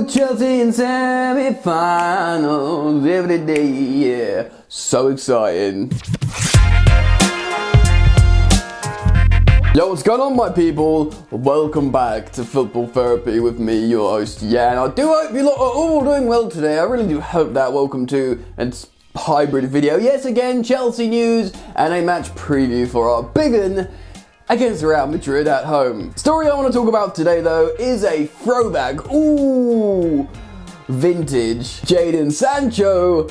Chelsea in semi-finals every day, yeah. So exciting. Yo, what's going on, my people? Welcome back to Football Therapy with me, your host, Jan. I do hope you lot are all doing well today. I really do hope that. Welcome to a hybrid video. Yes, again, Chelsea news and a match preview for our big one against Real Madrid at home. Story I want to talk about today, though, is a throwback. Ooh, vintage. Jadon Sancho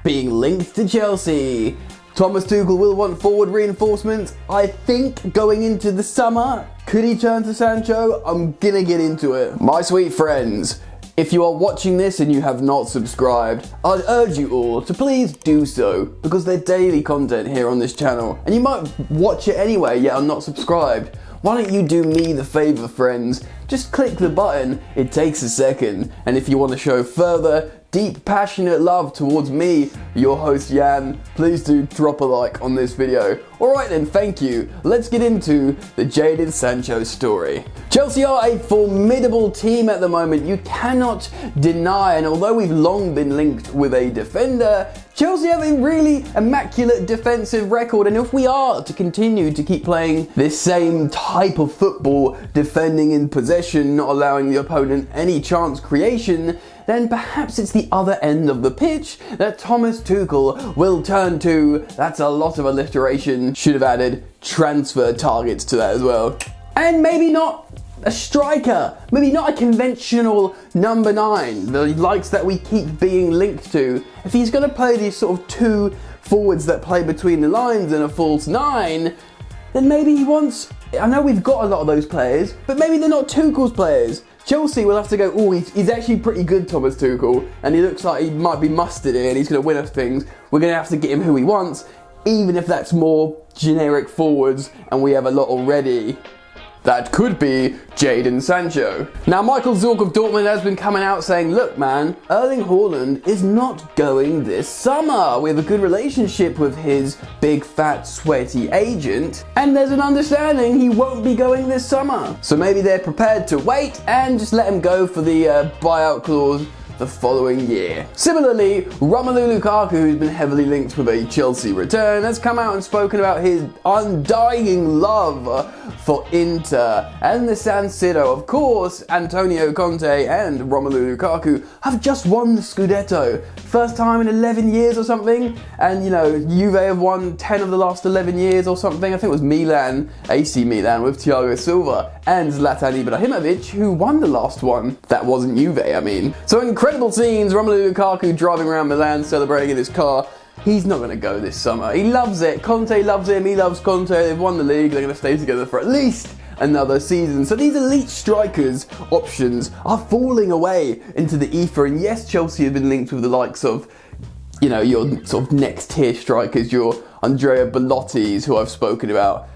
being linked to Chelsea. Thomas Tuchel will want forward reinforcements, I think, going into the summer. Could he turn to Sancho? I'm gonna get into it. My sweet friends, if you are watching this and you have not subscribed, I'd urge you all to please do so, because there's daily content here on this channel, and you might watch it anyway, yet are not subscribed. Why don't you do me the favour, friends? Just click the button, it takes a second, and if you want to show further deep, passionate love towards me, your host Jan, please do drop a like on this video. Alright then, thank you. Let's get into the Jadon Sancho story. Chelsea are a formidable team at the moment, you cannot deny, and although we've long been linked with a defender, Chelsea have a really immaculate defensive record, and if we are to continue to keep playing this same type of football, defending in possession, not allowing the opponent any chance creation, then perhaps it's the other end of the pitch that Thomas Tuchel will turn to. That's a lot of alliteration. Should have added transfer targets to that as well. And maybe not a striker, maybe not a conventional number 9, the likes that we keep being linked to. If he's going to play these sort of two forwards that play between the lines and a false 9, then maybe he wants, I know we've got a lot of those players, but maybe they're not Tuchel's players. Chelsea will have to go, oh, he's actually pretty good, Thomas Tuchel, and he looks like he might be mustard in, he's going to win us things. We're going to have to get him who he wants, even if that's more generic forwards, and we have a lot already. That could be Jadon Sancho. Now, Michael Zorc of Dortmund has been coming out saying, look man, Erling Haaland is not going this summer. We have a good relationship with his big, fat, sweaty agent, and there's an understanding he won't be going this summer. So maybe they're prepared to wait and just let him go for the buyout clause the following year. Similarly, Romelu Lukaku, who's been heavily linked with a Chelsea return, has come out and spoken about his undying love for Inter and the San Siro. Of course, Antonio Conte and Romelu Lukaku have just won the Scudetto. First time in 11 years or something, and you know, Juve have won 10 of the last 11 years or something. I think it was Milan, AC Milan with Thiago Silva and Zlatan Ibrahimovic, who won the last one. That wasn't Juve, I mean. So incredible scenes, Romelu Lukaku driving around Milan celebrating in his car. He's not going to go this summer. He loves it. Conte loves him. He loves Conte. They've won the league. They're going to stay together for at least another season. So these elite strikers options are falling away into the ether. And yes, Chelsea have been linked with the likes of, you know, your sort of next tier strikers, your Andrea Belottis, who I've spoken about.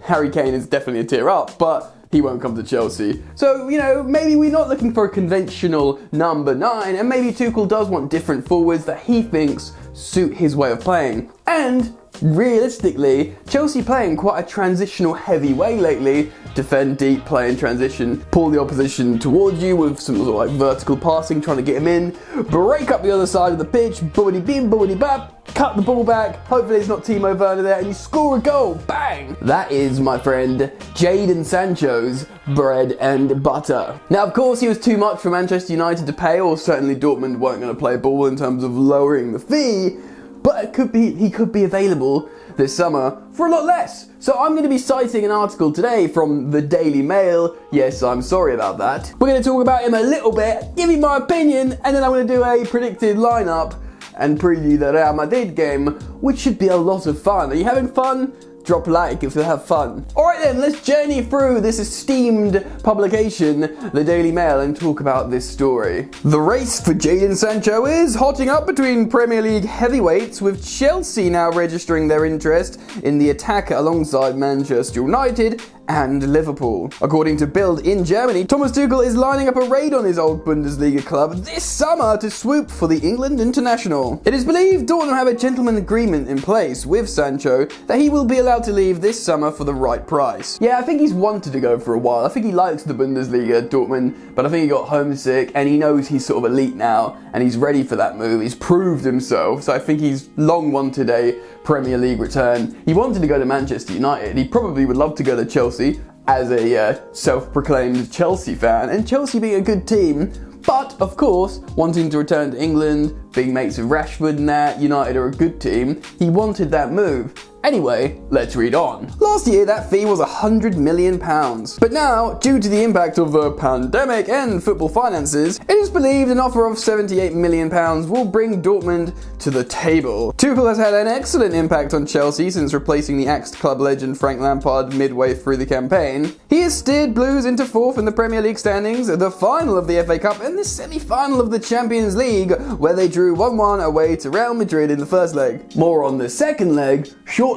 Harry Kane is definitely a tier up, but he won't come to Chelsea. So, you know, maybe we're not looking for a conventional number 9, and maybe Tuchel does want different forwards that he thinks suit his way of playing. And realistically, Chelsea playing quite a transitional heavy way lately. Defend deep, play in transition, pull the opposition towards you with some sort of like vertical passing, trying to get him in, break up the other side of the pitch, boobity beam, boobity bap, cut the ball back, hopefully it's not Timo Werner there, and you score a goal, bang! That is, my friend, Jadon Sancho's bread and butter. Now, of course, he was too much for Manchester United to pay, or certainly Dortmund weren't going to play ball in terms of lowering the fee, but he could be available this summer for a lot less. So I'm going to be citing an article today from the Daily Mail. Yes, I'm sorry about that. We're going to talk about him a little bit, give you my opinion, and then I'm going to do a predicted lineup and preview the Real Madrid game, which should be a lot of fun. Are you having fun? Drop a like if you have fun. Alright then, let's journey through this esteemed publication, the Daily Mail, and talk about this story. The race for Jadon Sancho is hotting up between Premier League heavyweights, with Chelsea now registering their interest in the attacker alongside Manchester United and Liverpool. According to Bild in Germany, Thomas Tuchel is lining up a raid on his old Bundesliga club this summer to swoop for the England international. It is believed Dortmund have a gentleman agreement in place with Sancho that he will be allowed to leave this summer for the right price. Yeah, I think he's wanted to go for a while. I think he likes the Bundesliga, Dortmund, but I think he got homesick and he knows he's sort of elite now and he's ready for that move. He's proved himself, so I think he's long wanted a Premier League return. He wanted to go to Manchester United. He probably would love to go to Chelsea as a self-proclaimed Chelsea fan, and Chelsea being a good team, but of course wanting to return to England, being mates with Rashford and that, United are a good team, he wanted that move. Anyway, let's read on. Last year that fee was £100 million, but now, due to the impact of the pandemic and football finances, it is believed an offer of £78 million will bring Dortmund to the table. Tuchel has had an excellent impact on Chelsea since replacing the axed club legend Frank Lampard midway through the campaign. He has steered Blues into fourth in the Premier League standings, the final of the FA Cup and the semi-final of the Champions League, where they drew 1-1 away to Real Madrid in the first leg. More on the second leg shortly.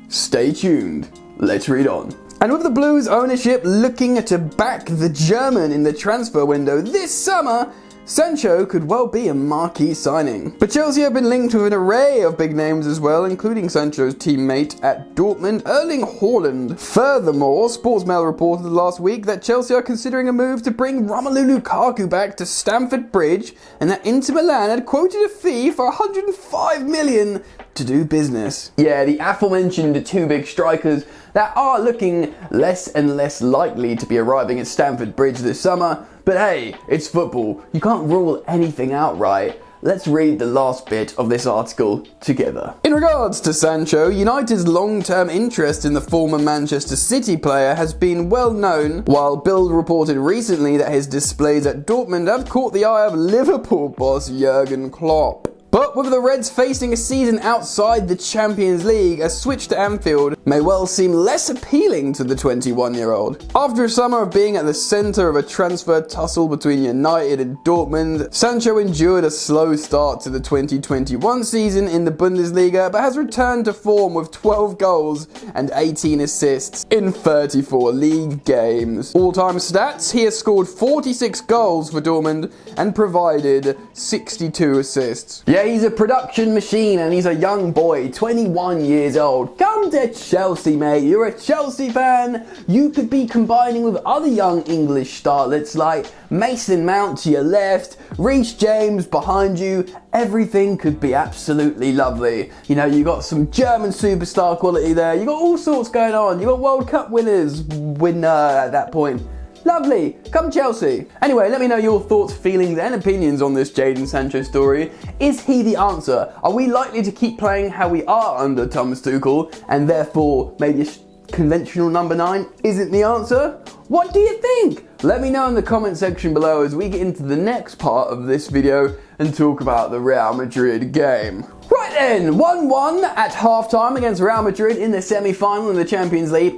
Stay tuned. Let's read on. And with the Blues ownership looking to back the German in the transfer window this summer, Sancho could well be a marquee signing. But Chelsea have been linked with an array of big names as well, including Sancho's teammate at Dortmund, Erling Haaland. Furthermore, Sportsmail reported last week that Chelsea are considering a move to bring Romelu Lukaku back to Stamford Bridge, and that Inter Milan had quoted a fee for £105 million to do business. Yeah, the aforementioned two big strikers that are looking less and less likely to be arriving at Stamford Bridge this summer. But hey, it's football. You can't rule anything out, right? Let's read the last bit of this article together. In regards to Sancho, United's long-term interest in the former Manchester City player has been well known, while Bild reported recently that his displays at Dortmund have caught the eye of Liverpool boss Jurgen Klopp. But with the Reds facing a season outside the Champions League, a switch to Anfield may well seem less appealing to the 21-year-old. After a summer of being at the centre of a transfer tussle between United and Dortmund, Sancho endured a slow start to the 2021 season in the Bundesliga, but has returned to form with 12 goals and 18 assists in 34 league games. All-time stats, he has scored 46 goals for Dortmund and provided 62 assists. Yeah, he's a production machine and he's a young boy, 21 years old. Come to Chelsea, mate. You're a Chelsea fan. You could be combining with other young English starlets like Mason Mount to your left, Reece James behind you. Everything could be absolutely lovely. You know, you got some German superstar quality there. You got all sorts going on. You got World Cup winner at that point. Lovely, come Chelsea. Anyway, let me know your thoughts, feelings and opinions on this Jadon Sancho story. Is he the answer? Are we likely to keep playing how we are under Thomas Tuchel and therefore maybe a conventional number 9 isn't the answer? What do you think? Let me know in the comment section below as we get into the next part of this video and talk about the Real Madrid game. Right then, 1-1 at half-time against Real Madrid in the semi-final in the Champions League.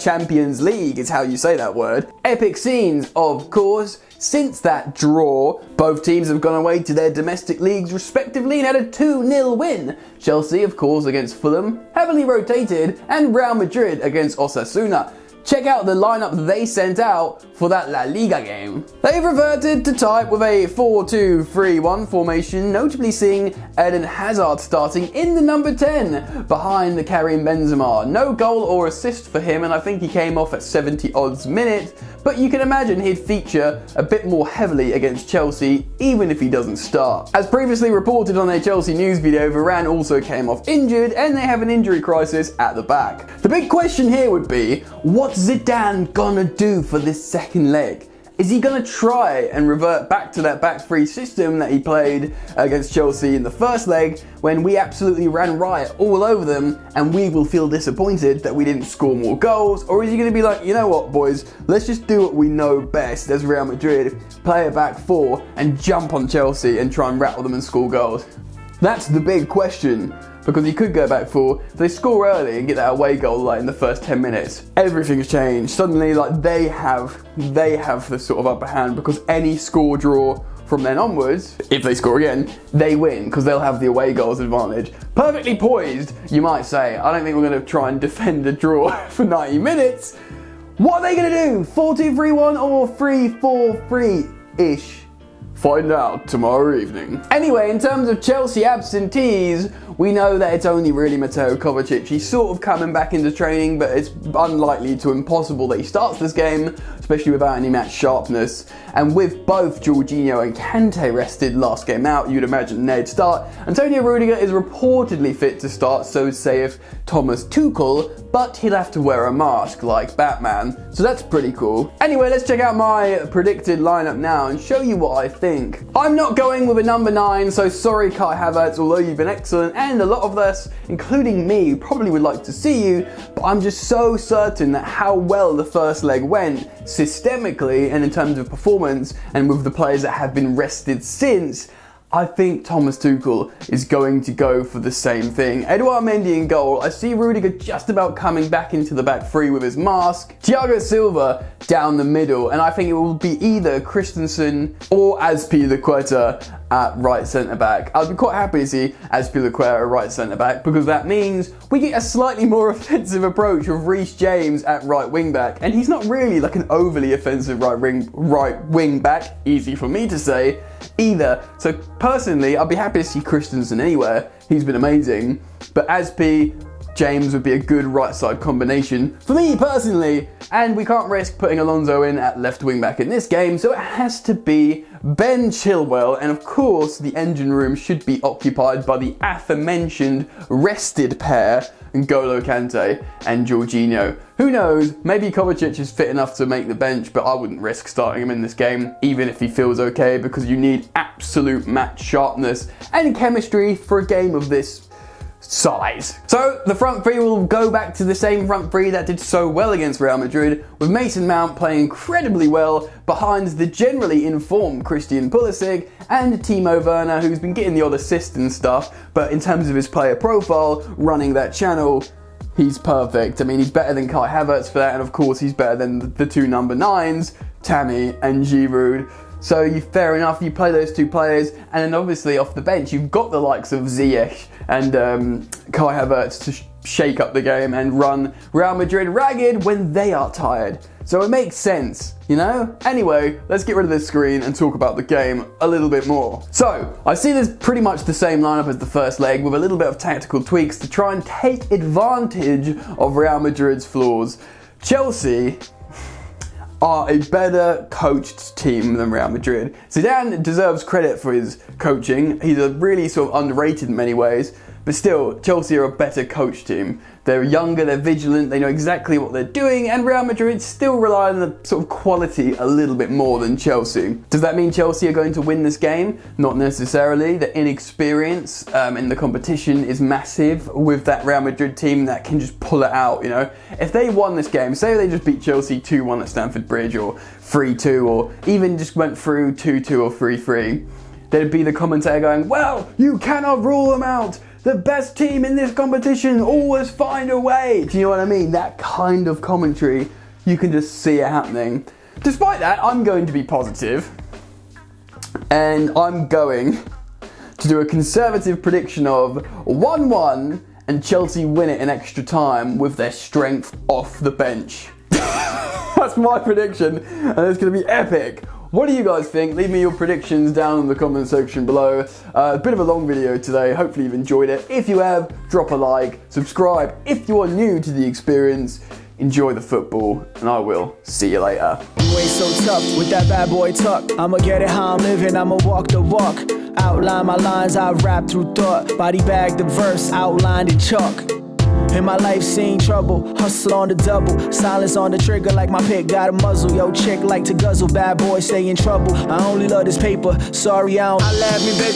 Champions League is how you say that word. Epic scenes, of course. Since that draw, both teams have gone away to their domestic leagues respectively and had a 2-0 win. Chelsea, of course, against Fulham, heavily rotated, and Real Madrid against Osasuna. Check out the lineup they sent out for that La Liga game. They've reverted to type with a 4-2-3-1 formation, notably seeing Eden Hazard starting in the number 10 behind the Karim Benzema. No goal or assist for him, and I think he came off at 70 odds minutes, but you can imagine he'd feature a bit more heavily against Chelsea, even if he doesn't start. As previously reported on a Chelsea news video, Varane also came off injured, and they have an injury crisis at the back. The big question here would be, what's Zidane gonna do for this second leg? Is he gonna try and revert back to that back three system that he played against Chelsea in the first leg when we absolutely ran riot all over them and we will feel disappointed that we didn't score more goals? Or is he gonna be like, you know what boys, let's just do what we know best as Real Madrid, play a back four and jump on Chelsea and try and rattle them and score goals? That's the big question. Because he could go back for, if they score early and get that away goal like in the first 10 minutes, everything's changed. Suddenly, like they have the sort of upper hand because any score draw from then onwards, if they score again, they win because they'll have the away goals advantage. Perfectly poised, you might say. I don't think we're going to try and defend a draw for 90 minutes. What are they going to do? 4-2-3-1 or 3-4-3-ish? Find out tomorrow evening. Anyway, in terms of Chelsea absentees, we know that it's only really Mateo Kovacic. He's sort of coming back into training, but it's unlikely to impossible that he starts this game, especially without any match sharpness. And with both Jorginho and Kante rested last game out, you'd imagine they'd start. Antonio Rudiger is reportedly fit to start, so saith Thomas Tuchel, but he'll have to wear a mask like Batman, so that's pretty cool. Anyway, let's check out my predicted lineup now and show you what I think. I'm not going with a number 9, so sorry Kai Havertz, although you've been excellent, and a lot of us, including me, probably would like to see you, but I'm just so certain that how well the first leg went, systemically and in terms of performance, and with the players that have been rested since, I think Thomas Tuchel is going to go for the same thing. Edouard Mendy in goal. I see Rudiger just about coming back into the back three with his mask. Thiago Silva down the middle, and I think it will be either Christensen or Azpilicueta at right centre back. I'd be quite happy to see Azpilicueta at right centre back because that means we get a slightly more offensive approach of Reece James at right wing back, and he's not really like an overly offensive right wing back. Easy for me to say either. So personally, I'd be happy to see Christensen anywhere. He's been amazing, but Azpi, James would be a good right side combination for me personally, and we can't risk putting Alonso in at left wing back in this game, so it has to be Ben Chilwell, and of course the engine room should be occupied by the aforementioned rested pair, N'Golo Kante and Jorginho. Who knows, maybe Kovacic is fit enough to make the bench, but I wouldn't risk starting him in this game, even if he feels okay, because you need absolute match sharpness and chemistry for a game of this size. So the front three will go back to the same front three that did so well against Real Madrid, with Mason Mount playing incredibly well behind the generally informed Christian Pulisic and Timo Werner, who's been getting the odd assist and stuff, but in terms of his player profile, running that channel, he's perfect. I mean, he's better than Kai Havertz for that, and of course he's better than the two number 9s, Tammy and Giroud. So fair enough, you play those two players, and then obviously off the bench you've got the likes of Ziyech and Kai Havertz to shake up the game and run Real Madrid ragged when they are tired. So it makes sense, you know? Anyway, let's get rid of this screen and talk about the game a little bit more. So, I see this pretty much the same lineup as the first leg, with a little bit of tactical tweaks to try and take advantage of Real Madrid's flaws. Chelsea are a better coached team than Real Madrid. Zidane deserves credit for his coaching. He's a really sort of underrated in many ways, but still, Chelsea are a better coached team. They're younger, they're vigilant, they know exactly what they're doing, and Real Madrid still rely on the sort of quality a little bit more than Chelsea. Does that mean Chelsea are going to win this game? Not necessarily. The inexperience in the competition is massive with that Real Madrid team that can just pull it out, you know? If they won this game, say they just beat Chelsea 2-1 at Stamford Bridge, or 3-2, or even just went through 2-2 or 3-3, there'd be the commentator going, well, you cannot rule them out. The best team in this competition always find a way. Do you know what I mean? That kind of commentary, you can just see it happening. Despite that, I'm going to be positive, and I'm going to do a conservative prediction of 1-1 and Chelsea win it in extra time with their strength off the bench. That's my prediction, and it's going to be epic. What do you guys think? Leave me your predictions down in the comment section below. A bit of a long video today. Hopefully you've enjoyed it. If you have, drop a like, subscribe if you are new to the experience. Enjoy the football, and I will see you later. You ain't so tough with that bad boy tuck. I'ma get it how I'm living, I'ma walk the walk. Outline my lines, I rap through thought. Body bag the verse, outlined in chalk. In my life seen trouble, hustle on the double. Silence on the trigger like my pick got a muzzle. Yo chick like to guzzle, bad boy stay in trouble. I only love this paper, sorry I don't. I laugh me baby.